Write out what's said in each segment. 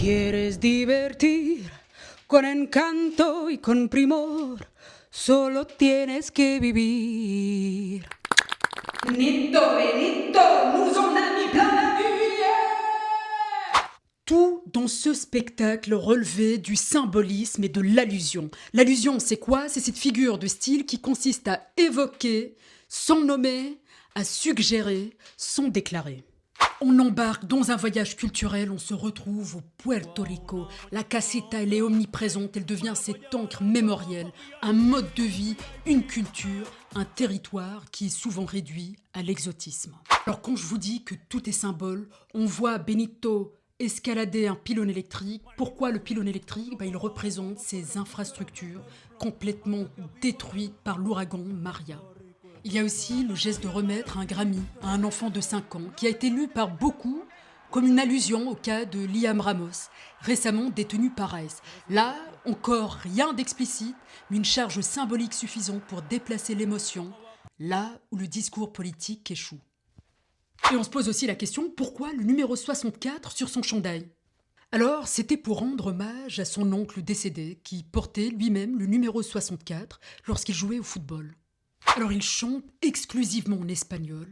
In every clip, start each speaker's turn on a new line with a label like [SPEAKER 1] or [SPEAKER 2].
[SPEAKER 1] quieres divertir con encanto y con primor, solo tienes que vivir. Benito, Benito, nous on a mis plein la vue, yeah. Tout dans ce spectacle relevait du symbolisme et de l'allusion. L'allusion, c'est quoi? C'est cette figure de style qui consiste à évoquer, sans nommer, à suggérer, sans déclarer. On embarque dans un voyage culturel, on se retrouve au Puerto Rico. La casita, elle est omniprésente, elle devient cette encre mémorielle, un mode de vie, une culture, un territoire qui est souvent réduit à l'exotisme. Alors quand je vous dis que tout est symbole, on voit Benito escalader un pylône électrique. Pourquoi le pylône électrique? Il représente ces infrastructures complètement détruites par l'ouragan Maria. Il y a aussi le geste de remettre un Grammy à un enfant de 5 ans qui a été lu par beaucoup comme une allusion au cas de Liam Ramos, récemment détenu par ICE. Là, encore rien d'explicite, mais une charge symbolique suffisante pour déplacer l'émotion, là où le discours politique échoue. Et on se pose aussi la question, pourquoi le numéro 64 sur son chandail? Alors, c'était pour rendre hommage à son oncle décédé qui portait lui-même le numéro 64 lorsqu'il jouait au football. Alors il chante exclusivement en espagnol,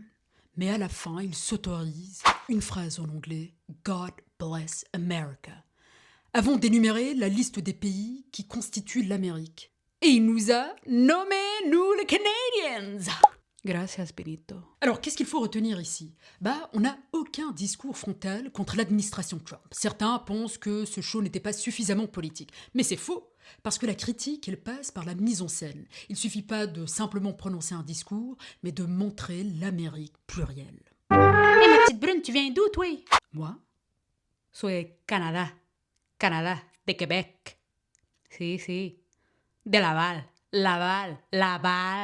[SPEAKER 1] mais à la fin il s'autorise une phrase en anglais « God bless America » avant d'énumérer la liste des pays qui constituent l'Amérique. Et il nous a nommé, nous les Canadiens. Gracias, Benito. Alors, qu'est-ce qu'il faut retenir ici? On n'a aucun discours frontal contre l'administration Trump. Certains pensent que ce show n'était pas suffisamment politique. Mais c'est faux, parce que la critique, elle passe par la mise en scène. Il ne suffit pas de simplement prononcer un discours, mais de montrer l'Amérique plurielle.
[SPEAKER 2] Hé, ma petite brune, tu viens d'où, toi?
[SPEAKER 1] Moi?
[SPEAKER 2] Soy Canada. Canada, de Québec. Si, si. De Laval. Laval. Laval.